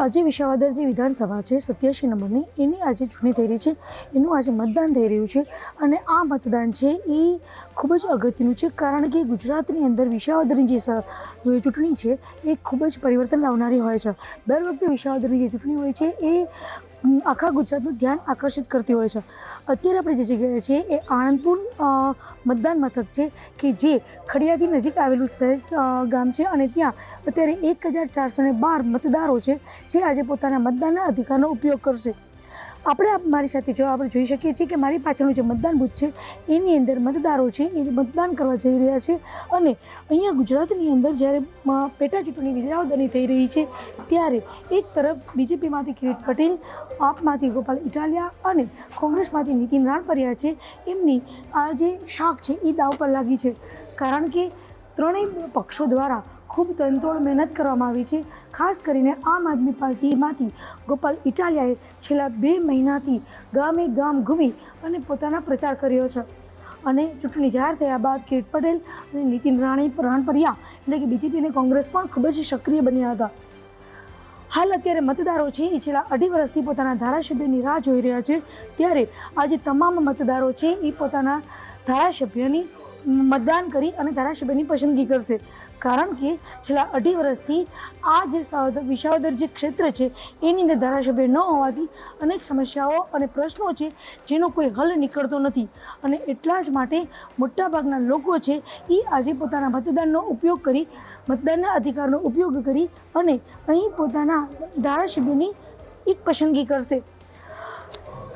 આજે વિસાવદર જે વિધાનસભા છે 87 નંબરની, એની આજે ચૂંટણી થઈ રહી છે, એનું આજે મતદાન થઈ રહ્યું છે. અને આ મતદાન છે એ ખૂબ જ અગત્યનું છે, કારણ કે ગુજરાતની અંદર વિસાવદરની જે ચૂંટણી છે એ ખૂબ જ પરિવર્તન લાવનારી હોય છે. દર વખતે વિસાવદરની જે ચૂંટણી હોય છે એ આખા ગુજરાતનું ધ્યાન આકર્ષિત કરતી હોય છે. અત્યારે આપણે જે જગ્યાએ છીએ એ આણંદપુર મતદાન મથક છે, કે જે ખડિયાથી નજીક આવેલું ગામ છે. અને ત્યાં અત્યારે 1412 મતદારો છે જે આજે પોતાના મતદાનના અધિકારનો ઉપયોગ કરશે. મારી સાથે જો આપણે જોઈ શકીએ છીએ કે મારી પાછળનું જે મતદાન બૂથ છે એની અંદર મતદારો છે એ મતદાન કરવા જઈ રહ્યા છે. અને અહીંયા ગુજરાતની અંદર જ્યારે પેટા ચૂંટણી વિસાવદરની થઈ રહી છે ત્યારે એક તરફ બીજેપીમાંથી કિરીટ પટેલ, આપમાંથી ગોપાલ ઇટાલિયા અને કોંગ્રેસમાંથી નીતિન રાણપરિયા છે, એમની આ જે શાખ છે એ દાવ પર લાગી છે. કારણ કે ત્રણેય પક્ષો દ્વારા ખૂબ તનતોડ મહેનત કરવામાં આવી છે. ખાસ કરીને આમ આદમી પાર્ટીમાંથી ગોપાલ ઇટાલિયાએ છેલ્લા 2 મહિનાથી ગામે ગામ ઘૂમી અને પોતાના પ્રચાર કર્યો છે. અને ચૂંટણી જાહેર થયા બાદ કિરીટ પટેલ અને નીતિન રાણપરિયા એટલે કે બીજેપી અને કોંગ્રેસ પણ ખૂબ જ સક્રિય બન્યા હતા. હાલ અત્યારે મતદારો છે એ છેલ્લા 2.5 વર્ષથી પોતાના ધારાસભ્યની રાહ જોઈ રહ્યા છે. ત્યારે આજે તમામ મતદારો છે એ પોતાના ધારાસભ્યની મતદાન કરી અને ધારાસભ્યની પસંદગી કરશે. કારણ કે છેલ્લા 2.5 વર્ષથી આ જે વિસાવદર જે ક્ષેત્ર છે એની અંદર ધારાસભ્ય ન હોવાથી અનેક સમસ્યાઓ અને પ્રશ્નો છે જેનો કોઈ હલ નીકળતો નથી. અને એટલા જ માટે મોટાભાગના લોકો છે એ આજે પોતાના મતદાનનો ઉપયોગ કરી, મતદાનના અધિકારનો ઉપયોગ કરી અને અહીં પોતાના ધારાસભ્યની એક પસંદગી કરશે.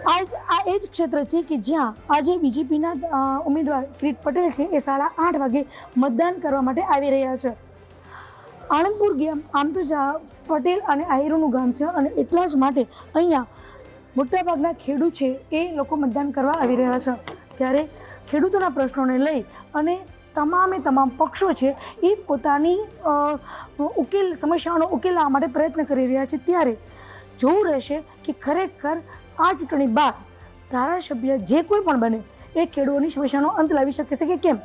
આ એ જ ક્ષેત્ર છે કે જ્યાં આજે બીજેપીના ઉમેદવાર કિરીટ પટેલ છે એ 8:30 વાગે મતદાન કરવા માટે આવી રહ્યા છે. આણંદપુર ગામ આમ તો પટેલ અને આહિરોનું ગામ છે, અને એટલા જ માટે અહીંયા મોટાભાગના ખેડૂત છે એ લોકો મતદાન કરવા આવી રહ્યા છે. ત્યારે ખેડૂતોના પ્રશ્નોને લઈ અને તમામ પક્ષો છે એ પોતાની સમસ્યાઓનો ઉકેલ લાવવા માટે પ્રયત્ન કરી રહ્યા છે. ત્યારે જોવું રહેશે કે ખરેખર આ ચૂંટણી બાદ ધારાસભ્ય જે કોઈ પણ બને એ ખેડૂતોની સમસ્યાનો અંત લાવી શકે છે કે કેમ.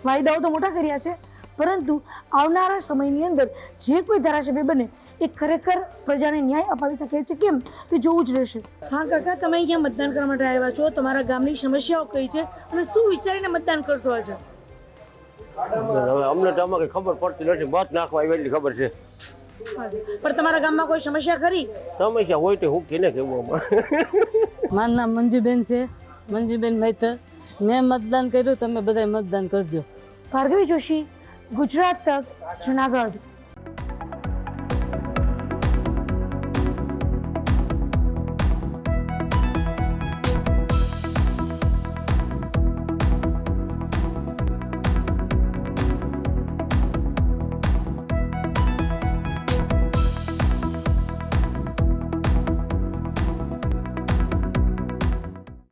વાયદાઓ તો મોટા કર્યા છે, પરંતુ આવનારા સમયની અંદર જે કોઈ ધારાસભ્ય બને એ ખરેખર પ્રજાને ન્યાય અપાવી શકે છે કેમ તે જોવું જ રહેશે. હા કાકા, તમે અહીંયા મતદાન કરવા માટે આવ્યા છો, તમારા ગામની સમસ્યાઓ કઈ છે અને શું વિચારીને મતદાન કરશો આજે? અમને તો આમાં ખબર પડતી નથી, મત નાખવા આવી એટલી ખબર છે. પણ તમારા ગામમાં કોઈ સમસ્યા ખરી? સમસ્યા હોય તો હું કેને કેવું. મારું નામ મંજુબેન છે, મંજુબેન મૈતર. મેં મતદાન કર્યું, તમે બધા મતદાન કરજો. ભાર્ગવી જોશી, ગુજરાત તક, જુનાગઢ.